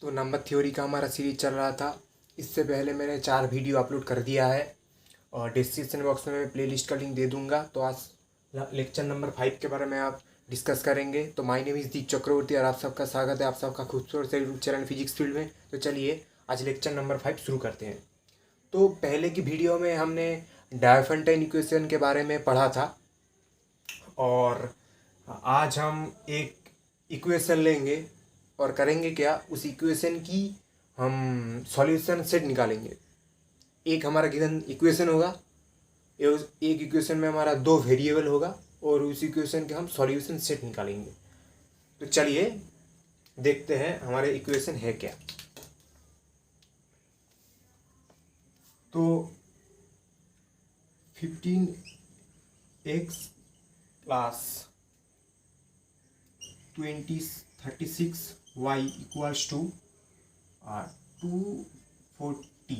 तो number theory का हमारा सीरीज चल रहा था। इससे पहले मैंने 4 वीडियो अपलोड कर दिया है और डिस्क्रिप्शन बॉक्स में मैं प्लेलिस्ट का लिंक दे दूंगा। तो आज लेक्चर नंबर 5 के बारे में आप डिस्कस करेंगे। तो माय नेम इज़ दीप चक्रवर्ती और आप सबका स्वागत है आप सबका खूबसूरत से यूट्यूब चैनल फिजिक्स फील्ड में। तो चलिए आज लेक्चर नंबर 5 शुरू करते हैं। तो पहले की वीडियो में हमने डायफंटाइन इक्वेशन के बारे में पढ़ा था और आज हम एक इक्वेशन लेंगे और करेंगे क्या, उस इक्वेशन की हम सॉल्यूशन सेट निकालेंगे। एक हमारा गिवन इक्वेशन होगा, एक इक्वेशन में हमारा 2 वेरिएबल होगा और उस इक्वेशन के हम सॉल्यूशन सेट निकालेंगे। तो चलिए देखते हैं हमारे इक्वेशन है क्या। तो 15x plus 36y equals to 240,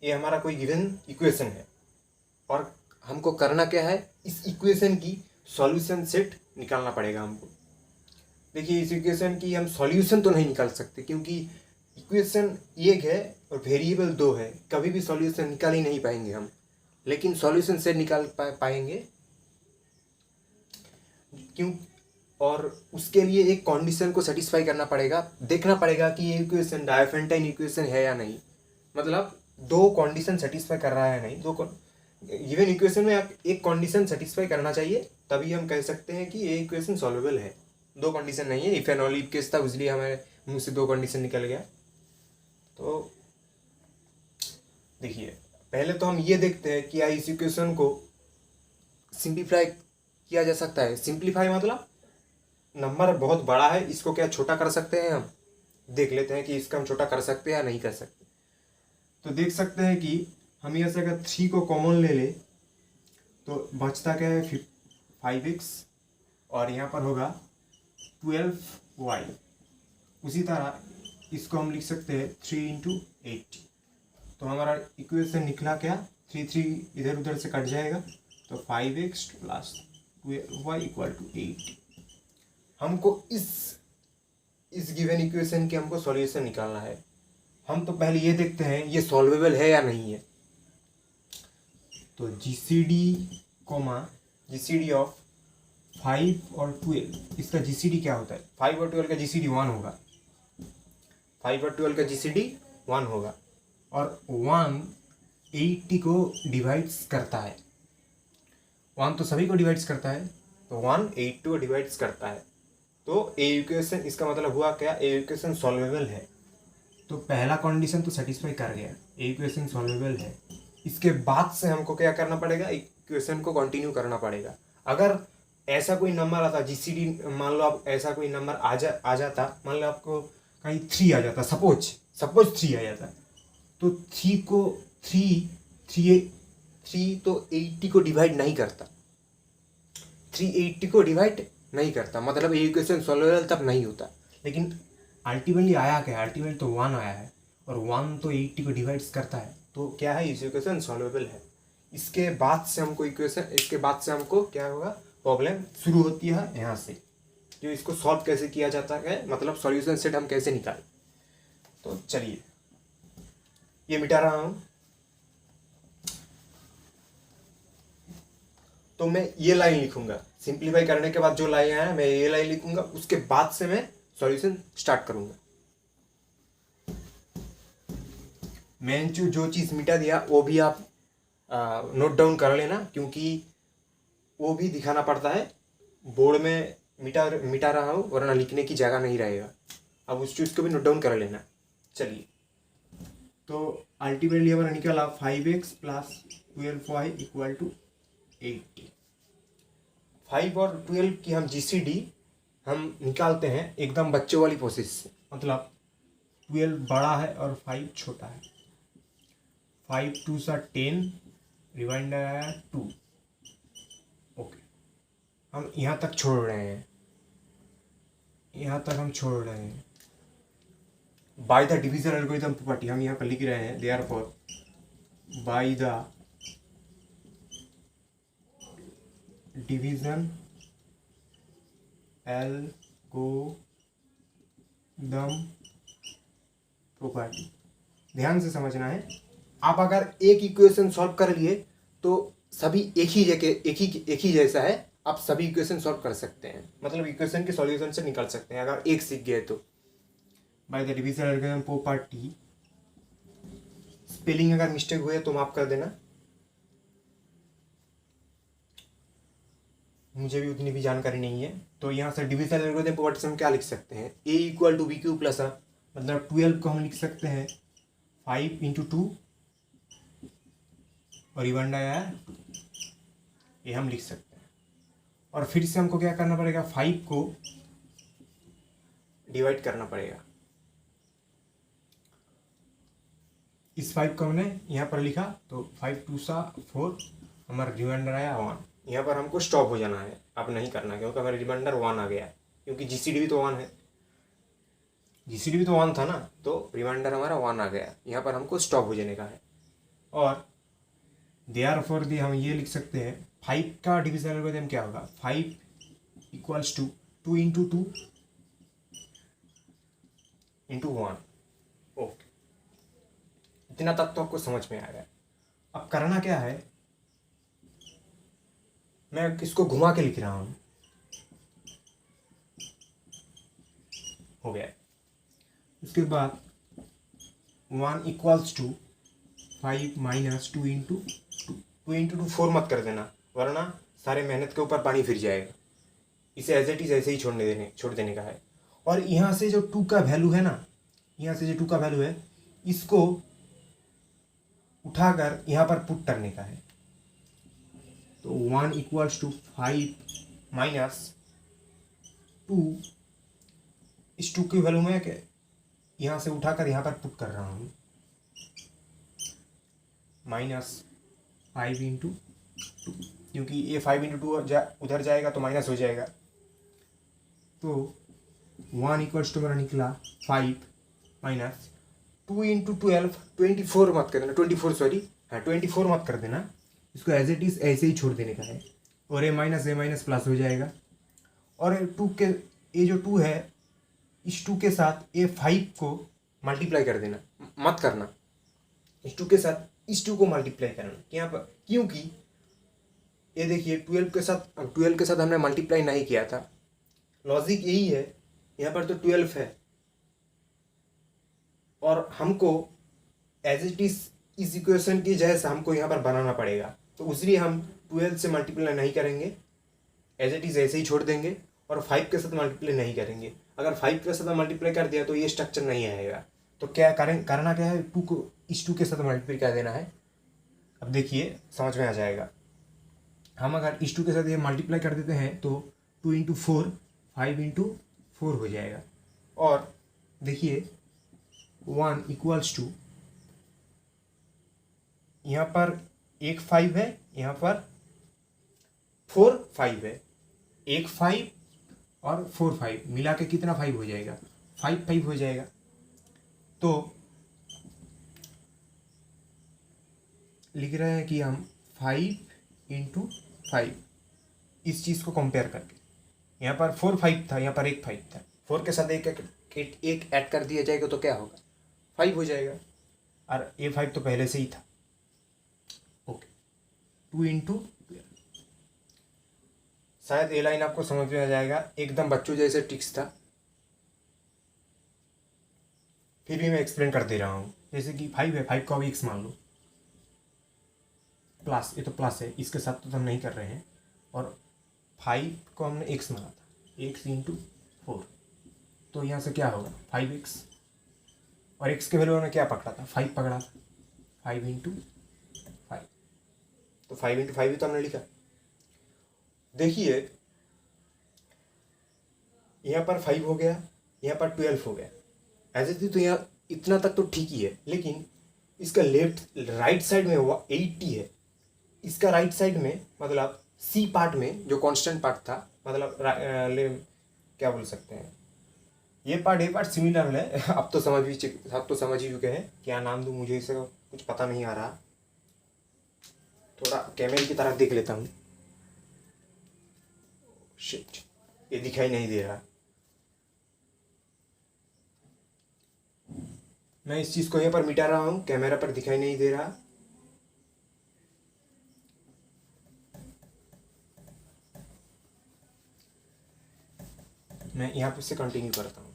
ये हमारा कोई गिवन इक्वेशन है और हमको करना क्या है, इस इक्वेशन की सॉल्यूशन सेट निकालना पड़ेगा हमको। देखिए इस इक्वेशन की हम सॉल्यूशन तो नहीं निकाल सकते क्योंकि इक्वेशन एक है और वेरिएबल 2 है, कभी भी सॉल्यूशन निकाल ही नहीं पाएंगे हम, लेकिन सॉल्यूशन सेट निकाल पाएंगे क्यों। और उसके लिए एक कंडीशन को सेटिस्फाई करना पड़ेगा, देखना पड़ेगा कि ये इक्वेशन डायफंटाइन इक्वेशन है या नहीं, मतलब 2 कंडीशन सेटिस्फाई कर रहा है नहीं। गिवन इक्वेशन में आप एक कंडीशन सेटिस्फाई करना चाहिए, तभी हम कह सकते हैं कि ये इक्वेशन सॉल्वेबल है। 2 कंडीशन नहीं है, if and only if case था, इसलिए हमारे मुंह से 2 कंडीशन निकल गया। तो देखिए पहले तो हम ये देखते हैं कि इस इक्वेशन को सिंप्लीफाई किया जा सकता है। सिंप्लीफाई मतलब नंबर बहुत बड़ा है, इसको क्या छोटा कर सकते हैं हम, देख लेते हैं कि इसका हम छोटा कर सकते हैं या नहीं कर सकते। तो देख सकते हैं कि हम यहाँ से अगर 3 को कॉमन ले ले तो बचता क्या है 5x और यहाँ पर होगा 12y। उसी तरह इसको हम लिख सकते हैं 3 × 8। तो हमारा इक्वेशन निकला क्या, 3 इधर उधर से कट जाएगा तो 5x plus 12y equal to 8। हमको इस गिवन इक्वेशन के हमको सॉल्यूशन निकालना है। हम तो पहले ये देखते हैं ये सॉल्वेबल है या नहीं है। तो जीसीडी ऑफ 5 और 12, इसका जीसीडी क्या होता है, 5 और 12 का जीसीडी 1 होगा, 5 और 12 का जीसीडी 1 होगा और 1 80 को डिवाइड्स करता है। 1 तो सभी को डिवाइड्स करता है, तो 1 80 को डिवाइड्स करता है। तो ए इक्वेशन, इसका मतलब हुआ क्या, ए इक्वेशन सॉल्वेबल है। तो पहला कंडीशन तो सेटिस्फाई कर गया, ए इक्वेशन सॉल्वेबल है। इसके बाद से हमको क्या करना पड़ेगा, इक्वेशन को कंटिन्यू करना पड़ेगा। अगर ऐसा कोई नंबर आता जीसीडी, मान लो आप ऐसा कोई नंबर आ जाता, मान लो आपको कहीं 3 आ जाता, सपोज 3 आ जाता, तो 3 तो 80 को डिवाइड नहीं करता, 3 80 को डिवाइड नहीं करता, मतलब ये इक्वेशन सॉल्वेबल तब नहीं होता। लेकिन अल्टीमेटली आया क्या, अल्टीमेटली तो 1 आया है और 1 तो 80 को डिवाइड्स करता है, तो क्या है, इस इक्वेशन सॉल्वेबल है। इसके बाद से हमको क्या होगा, प्रॉब्लम शुरू होती है यहाँ से, जो इसको सॉल्व कैसे किया जाता है, मतलब सॉल्यूशन सेट हम कैसे निकालें। तो चलिए ये मिटा रहा हूँ। तो मैं ये लाइन लिखूंगा, सिंप्लीफाई करने के बाद जो लाइन है मैं ये लाइन लिखूंगा, उसके बाद से मैं सॉल्यूशन स्टार्ट करूंगा। मैंने जो चीज़ मिटा दिया वो भी आप नोट डाउन कर लेना, क्योंकि वो भी दिखाना पड़ता है बोर्ड में, मिटा रहा हूँ वरना लिखने की जगह नहीं रहेगा। अब उस चीज़ को भी नोट डाउन कर लेना। चलिए तो अल्टीमेटली हमारा निकला 5x plus 12y equal to 80। 5 और 12 की हम जीसीडी हम निकालते हैं एकदम बच्चों वाली प्रोसेस से, मतलब 12 बड़ा है और 5 छोटा है। 5 2 सा 10, रिमाइंडर आया 2। ओके, हम यहाँ तक छोड़ रहे हैं, by the division algorithm property हम यहाँ पर लिख रहे हैं, therefore by the division algorithm property ध्यान से समझना है। आप अगर एक इक्वेशन सॉल्व कर लिए तो सभी एक ही जैसा है, आप सभी इक्वेशन सॉल्व कर सकते हैं, मतलब इक्वेशन के सॉल्यूशन से निकल सकते हैं अगर एक सीख गए तो। By the division algorithm property, spelling अगर मिस्टेक हुए तो माफ कर देना, मुझे भी उतनी भी जानकारी नहीं है। तो यहाँ से डिवीजन एल्गोरिथम प्रॉपर्टी से हम क्या लिख सकते हैं, A equal to B Q plus मतलब 12 को हम लिख सकते हैं 5 इंटू 2 और रिमाइंडर आया, ये हम लिख सकते हैं। और फिर से हमको क्या करना पड़ेगा, 5 को डिवाइड करना पड़ेगा। इस 5 को हमने यहाँ पर लिखा तो 5 2 सा 4, हमारा रिमाइंडर आया 1। यहाँ पर हमको स्टॉप हो जाना है, अब नहीं करना क्योंकि हमारा रिमाइंडर 1 आ गया, क्योंकि जीसीडी भी तो 1 है, जीसीडी भी तो 1 था ना, तो रिमाइंडर हमारा 1 आ गया, यहाँ पर हमको स्टॉप हो जाने का है। और देयरफॉर दी हम ये लिख सकते हैं 5 का डिवीजन एल्गोरिथम क्या होगा, 5 equals to 2 into 2 into 1। Okay, इतना तक तो आपको समझ में आ गया। अब करना क्या है, मैं इसको घुमा के लिख रहा हूं, हो गया। उसके बाद 1 equals to 5 minus 2 into 2 into 2 4 मत कर देना, वरना सारे मेहनत के ऊपर पानी फिर जाएगा। इसे एज इट इज ऐसे ही छोड़ देने का है। और यहाँ से जो 2 का वैल्यू है ना, यहाँ से जो 2 का वैल्यू है, इसको उठाकर यहाँ पर पुट करने का है। तो 1 इक्वल्स टू 5 माइनस 2, इस 2 की वैल्यू में क्या यहाँ से उठाकर यहाँ पर पुट कर रहा हूँ, माइनस 5 इंटू 2, क्योंकि ये 5 इंटू 2 उधर जाएगा तो माइनस हो जाएगा। तो 1 इक्वल्स टू मेरा निकला 5 माइनस 2 इंटू 12, 24 मत कर देना, 24 सॉरी, हाँ 24 मत कर देना, इसको एज इट इज ऐसे ही छोड़ देने का है। और ए माइनस प्लस हो जाएगा। और 2 के ये जो 2 है, इस 2 के साथ ये 5 को मल्टीप्लाई कर देना, मत करना, इस 2 के साथ इस 2 को मल्टीप्लाई करना यहाँ पर, क्योंकि ये देखिए 12 के साथ हमने मल्टीप्लाई नहीं किया था, लॉजिक यही है। यहाँ पर तो 12 है और हमको एज इट इज इस इक्वेशन की जैसा हमको यहाँ पर बनाना पड़ेगा, तो इसलिए हम 12 से मल्टीप्लाई नहीं करेंगे, एज इट इज ऐसे ही छोड़ देंगे और 5 के साथ मल्टीप्लाई नहीं करेंगे। अगर 5 के साथ मल्टीप्लाई कर दिया तो ये स्ट्रक्चर नहीं आएगा। तो क्या करना क्या है, 2 को इस 2 के साथ मल्टीप्लाई कर देना है। अब देखिए समझ में आ जाएगा। हम अगर इस 2 के साथ ये मल्टीप्लाई कर देते हैं तो 2 इंटू 4 5 इंटू 4 हो जाएगा। और देखिए 1 इक्वल्स टू, यहाँ पर एक 5 है, यहाँ पर 4 5 है, एक 5 और 4 5 मिला के कितना 5 हो जाएगा, 5 5 हो जाएगा। तो लिख रहे हैं कि हम 5 इंटू 5 इस चीज़ को कंपेयर करके, यहाँ पर 4 5 था, यहाँ पर एक 5 था, 4 के साथ एक ऐड कर दिया जाएगा तो क्या होगा, 5 हो जाएगा। और ये 5 तो पहले से ही था। ओके, 2 इंटू, शायद ये लाइन आपको समझ में आ जाएगा, एकदम बच्चों जैसे ट्रिक्स था, फिर भी मैं एक्सप्लेन कर दे रहा हूँ। जैसे कि 5 है, 5 को अब x मान लो, प्लस, ये तो प्लस है, इसके साथ तो हम नहीं कर रहे हैं, और 5 को हमने x माना था, x इंटू 4, तो यहाँ से क्या होगा 5x, और x के वैल्यू हमने क्या पकड़ा था, 5 पकड़ा था, 5 इंटू 5, तो 5 इंटू 5 भी तो हमने लिखा। देखिए यहाँ पर 5 हो गया, यहाँ पर 12 हो गया, ऐसे थी तो यहाँ इतना तक तो ठीक ही है, लेकिन इसका राइट साइड में हुआ 80 है, इसका राइट साइड में मतलब सी पार्ट में जो कांस्टेंट पार्ट था, मतलब क्या बोल सकते हैं, ये पार्ट सिमिलर है। अब तो समझ ही चुके हैं, क्या नाम दूँ मुझे इसे कुछ पता नहीं आ रहा, थोड़ा कैमरे की तरफ देख लेता हूँ। शिट, ये दिखाई नहीं दे रहा, मैं इस चीज़ को यहाँ पर मिटा रहा हूँ, कैमरा पर दिखाई नहीं दे रहा। मैं यहाँ पर से कंटिन्यू करता हूँ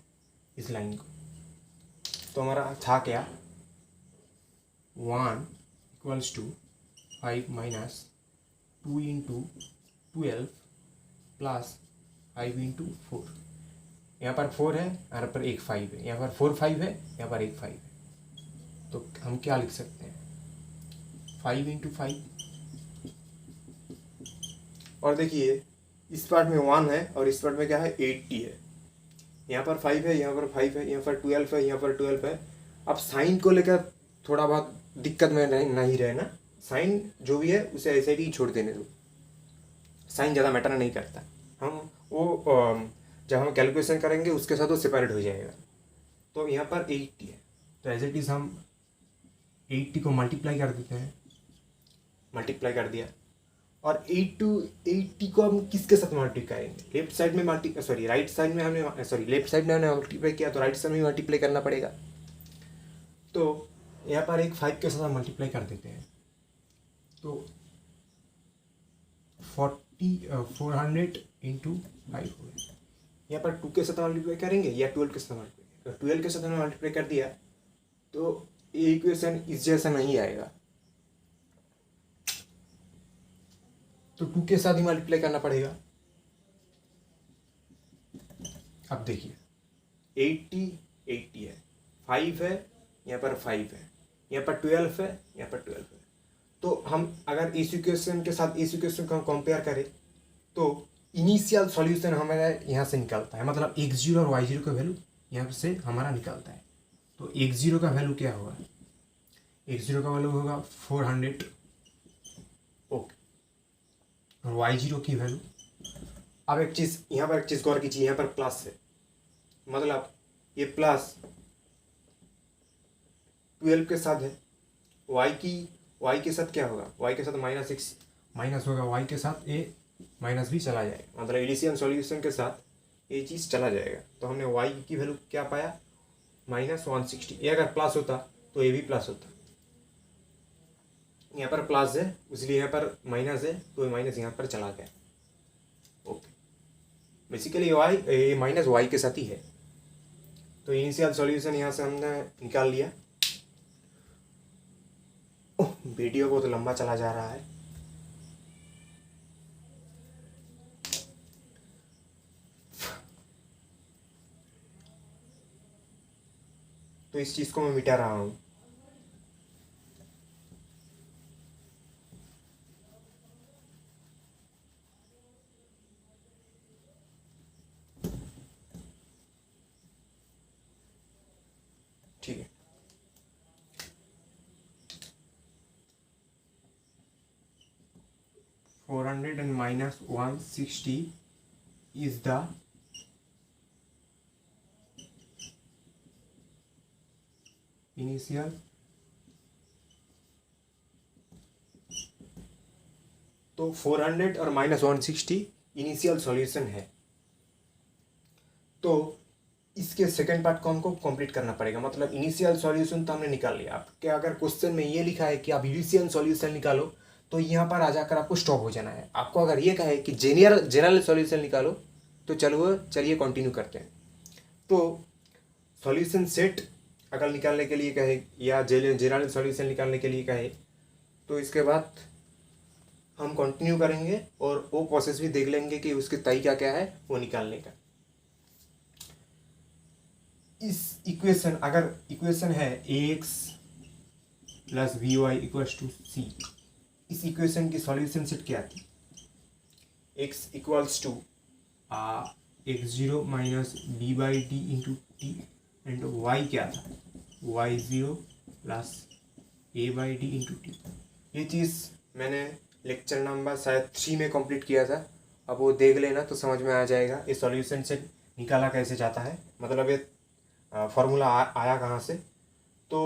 इस लाइन को। तो हमारा था क्या, 1 equals to 5 minus 2 into 12 plus 5 into 4। यहाँ पर 4 है, यहाँ पर एक 5 है, यहाँ पर 4 5 है, यहाँ पर एक 5 है। तो हम क्या लिख सकते हैं, 5 इंटू 5। और देखिए इस पार्ट में 1 है और इस पार्ट में क्या है, 80 है। यहाँ पर 5 है, यहाँ पर 5 है, यहाँ पर 12 है, यहाँ पर 12 है। अब साइन को लेकर थोड़ा बहुत दिक्कत में नहीं रहना, साइन जो भी है उसे ऐसे ही छोड़ देने दो, साइन ज़्यादा मैटर नहीं करता। हम वो जब हम कैलकुलेशन करेंगे उसके साथ वो सेपरेट हो जाएगा। तो यहाँ पर 80 है, तो एज इट इज़ हम 80 को मल्टीप्लाई कर देते हैं, मल्टीप्लाई कर दिया। और 80 को हम किसके साथ मल्टीप्लाई करेंगे, लेफ्ट साइड में राइट साइड में हमने लेफ्ट साइड में हमने मल्टीप्लाई किया, तो राइट साइड में मल्टीप्लाई करना पड़ेगा। तो यहाँ पर एक 5 के साथ हम मल्टीप्लाई कर देते हैं, तो 400 इंटू 5 हो गया। यहाँ पर 2 के साथ मल्टीप्लाई करेंगे या 12 के साथ मल्टीप्लाई, 12 के साथ हमने मल्टीप्लाई कर दिया, तो ये इक्वेशन इस जैसा नहीं आएगा, तो 2 के साथ ही मल्टीप्लाई करना पड़ेगा। अब देखिए 80 है, 5 है, यहाँ पर 5 है, यहाँ पर 12 है, यहाँ पर 12 है। तो हम अगर इस इक्वेशन के साथ इस इक्वेशन को हम कंपेयर करें तो इनिशियल सॉल्यूशन हमारा यहाँ से निकलता है, मतलब x0 और y0 का वैल्यू यहाँ से हमारा निकलता है। तो x0 का वैल्यू क्या होगा, x0 का वैल्यू होगा 400, ओके। और y0 की वैल्यू, अब एक चीज़ यहाँ पर, एक चीज़ गौर कीजिए, यहाँ पर प्लस है, मतलब ये प्लस 12 के साथ है, y के साथ क्या होगा, y के साथ -6 माइनस होगा, y के साथ ये माइनस भी चला जाएगा, मतलब एडिशन सॉल्यूशन के साथ ये चीज़ चला जाएगा। तो हमने y की वैल्यू क्या पाया, -160। ये अगर प्लस होता तो ये भी प्लस होता, यहाँ पर प्लस है इसलिए यहाँ पर माइनस है, तो ये माइनस यहाँ पर चला गया, ओके। बेसिकली ये माइनस y के साथ ही है। तो इनिशियल सॉल्यूशन यहाँ से हमने निकाल लिया। वीडियो बहुत लंबा चला जा रहा है। तो इस चीज़ को मैं मिटा रहा हूँ। ठीक है, $400 and -160 is the initial, तो 400 और -160 इनिशियल सॉल्यूशन है। तो इसके सेकंड पार्ट को हमको कंप्लीट करना पड़ेगा, मतलब इनिशियल सॉल्यूशन तो हमने निकाल लिया। आप क्या, अगर क्वेश्चन में ये लिखा है कि आप इनिशियल सॉल्यूशन निकालो, तो यहाँ पर आ जाकर आपको स्टॉप हो जाना है। आपको अगर ये कहे कि जनरल सॉल्यूशन निकालो, तो चलिए कंटिन्यू करते हैं। तो सॉल्यूशन सेट अगर निकालने के लिए कहे या जनरल सॉल्यूशन निकालने के लिए कहे, तो इसके बाद हम कंटिन्यू करेंगे और वो प्रोसेस भी देख लेंगे कि उसके तरीका क्या है वो निकालने का। इस इक्वेशन, अगर इक्वेशन है ax + by = c, इस इक्वेशन की सॉल्यूशन सेट क्या थी, x = x0 - b/d × t and y क्या था, y0 + a/d × t। ये चीज़ मैंने लेक्चर नंबर शायद 3 में कंप्लीट किया था, अब वो देख लेना तो समझ में आ जाएगा ये सॉल्यूशन सेट निकाला कैसे जाता है, मतलब ये फार्मूला आया कहाँ से। तो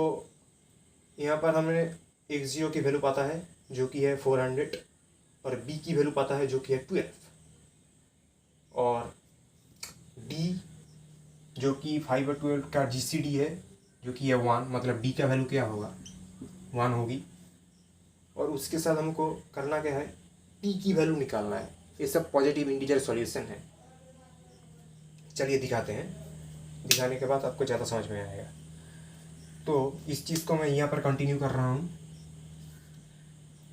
यहाँ पर हमने x0 की वैल्यू पता है जो कि है 400, और b की वैल्यू पता है जो कि है 12, और d जो कि 5 और 12 का GCD है जो कि है 1, मतलब डी का वैल्यू क्या होगा 1 होगी। और उसके साथ हमको करना क्या है, टी की वैल्यू निकालना है। ये सब पॉजिटिव इंटीजर सॉल्यूशन है। चलिए दिखाते हैं, दिखाने के बाद आपको ज़्यादा समझ में आएगा। तो इस चीज़ को मैं यहाँ पर कंटिन्यू कर रहा हूँ।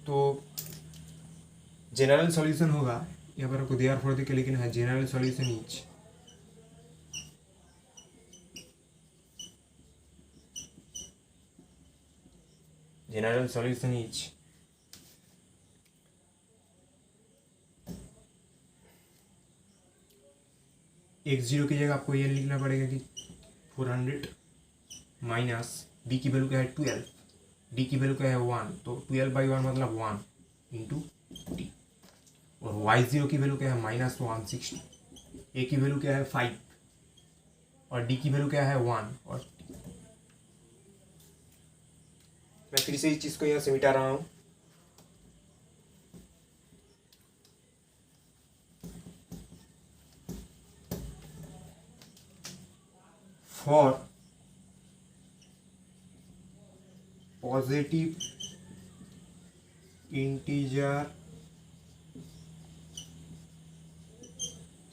तो जनरल सॉल्यूशन होगा, यहाँ पर आपको देयर फॉर के लिखना है जनरल सॉल्यूशन इज x0 की जगह आपको ये लिखना पड़ेगा कि 400 माइनस b की वैल्यू क्या है 12, d की वैल्यू क्या है 1, तो 12/1 मतलब 1 इंटू टी। और y0 की वैल्यू क्या है -160, a की वैल्यू क्या है 5 और d की वैल्यू क्या है 1 और t। मैं फिर से इस चीज़ को यहाँ से मिटा रहा हूँ। For positive integer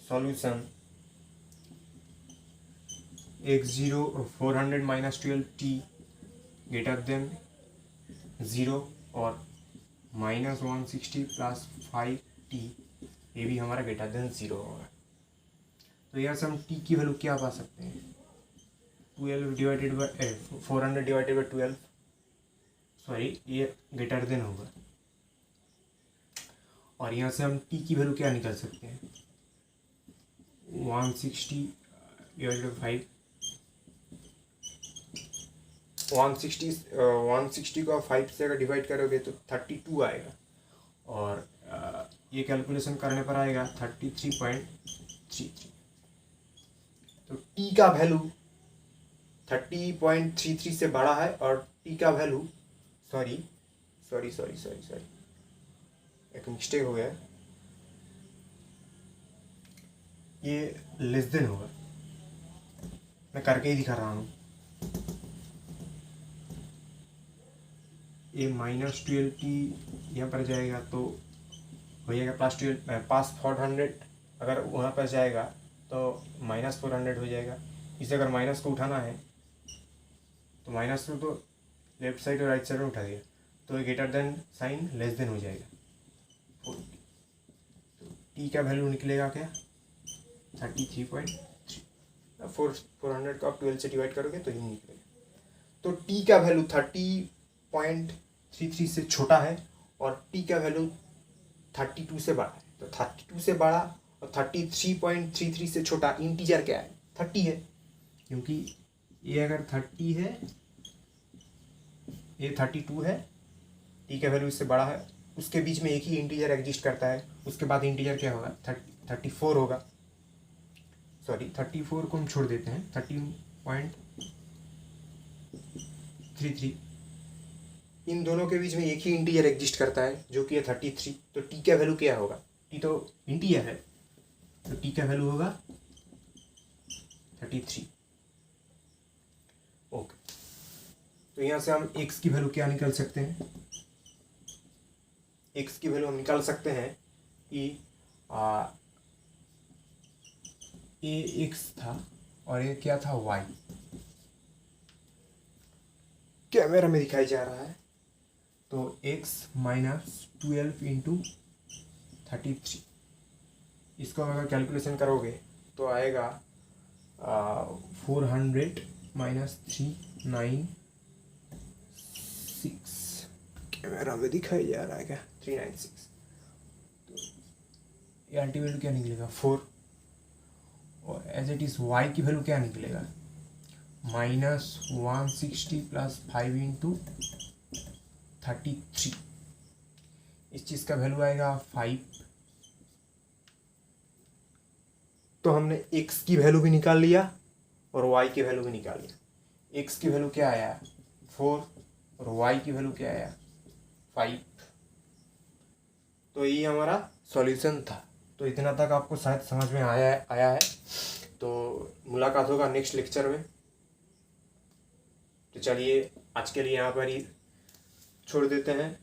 solution x0 400 minus 12t greater than 0 और -160 प्लस 5t ये भी हमारा ग्रेटर देन 0 होगा। तो यहाँ से हम t की वैल्यू क्या पा सकते हैं, 12 divided by 400 divided by 12, sorry ये ग्रेटर देन होगा। और यहाँ से हम t की वैल्यू क्या निकाल सकते हैं, 160 डिवाइडेड बाई 5, 160 को 5 से अगर डिवाइड करोगे तो 32 आएगा। और ये कैलकुलेशन करने पर आएगा 33.33। तो t का वैल्यू 30.33 से बड़ा है और t का वैल्यू सॉरी एक मिस्टेक हो गया, ये लेस देन होगा। मैं करके ही दिखा रहा हूँ। ये -12t यहाँ पर जाएगा तो हो जाएगा +400, अगर वहाँ पर जाएगा तो -400 हो जाएगा। इसे अगर माइनस को उठाना है तो माइनस को तो लेफ्ट साइड और राइट साइड में उठा दिया तो greater than sign less than हो जाएगा 40। तो टी का वैल्यू निकलेगा क्या 33.3। 400 को आप 12 से डिवाइड करोगे तो ही निकलेगा। तो टी का वैल्यू 30.33 से छोटा है और टी का वैल्यू 32 से बड़ा है। तो 32 से बड़ा और 33.33 से छोटा इंटीजर क्या है 30 है, क्योंकि ये अगर 30 है ये 32 है, टी का वैल्यू इससे बड़ा है, उसके बीच में एक ही इंटीजर एग्जिस्ट करता है। उसके बाद इंटीजर क्या होगा 34 होगा, सॉरी 34 को हम छोड़ देते हैं, 13.33। इन दोनों के बीच में एक ही इंटीजर एग्जिस्ट करता है जो कि है 33। तो टी का वैल्यू क्या होगा, टी तो इंटीजर है तो टी का वैल्यू होगा 33। ओके, तो यहाँ से हम x की वैल्यू क्या निकाल सकते हैं, x की वैल्यू हम निकाल सकते हैं कि ये x था और ये क्या था y, कैमरा में दिखाई जा रहा है। तो x -12 इंटू 33, इसको अगर कैलकुलेशन करोगे तो आएगा 400 माइनस 396, कैमरा में दिखाई जा रहा है क्या 396। तो ये अल्टीमेट क्या निकलेगा 4, और एज इट इज़ y की वैल्यू क्या निकलेगा -160 प्लस 5 इंटू 33, इस चीज़ का वैल्यू आएगा 5। तो हमने x की वैल्यू भी निकाल लिया और y की वैल्यू भी निकाल लिया। x की वैल्यू क्या आया 4 और y की वैल्यू क्या आया 5। तो ये हमारा सॉल्यूशन था। तो इतना तक आपको शायद समझ में आया है। तो मुलाकात होगा नेक्स्ट लेक्चर में। तो चलिए आज के लिए यहाँ पर ही छोड़ देते हैं।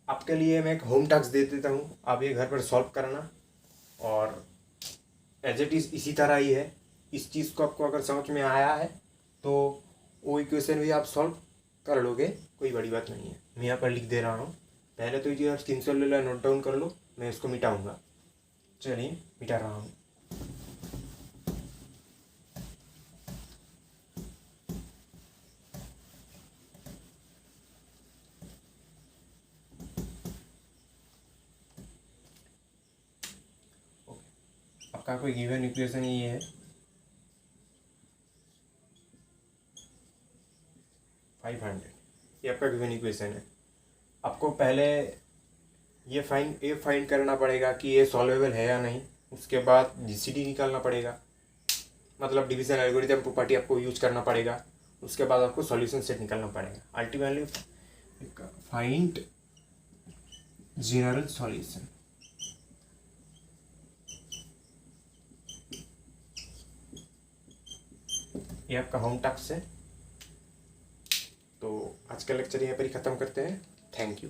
आपके लिए मैं एक होम टास्क दे देता हूँ, आप ये घर पर सॉल्व करना, और एज इट इज़ इसी तरह ही है। इस चीज़ को आपको अगर समझ में आया है तो वो इक्वेशन भी आप सॉल्व कर लोगे, कोई बड़ी बात नहीं है। मैं यहाँ पर लिख दे रहा हूँ, पहले तो ये आप स्क्रीनशॉट ले लो, नोट डाउन कर लो, मैं इसको मिटाऊँगा। चलिए मिटा रहा हूँ। आपका कोई गिवन इक्वेशन ये है 500, ये आपका गिवन इक्वेशन है। आपको पहले ये फाइंड करना पड़ेगा कि ये सॉल्वेबल है या नहीं। उसके बाद जीसीडी निकालना पड़ेगा, मतलब डिवीजन एल्गोरिथम प्रॉपर्टी आपको यूज करना पड़ेगा। उसके बाद आपको सॉल्यूशन सेट निकालना पड़ेगा। Ultimately find general solution. ये आपका होम टास्क है। तो आज का लेक्चर यहाँ पर ही ख़त्म करते हैं। Thank you.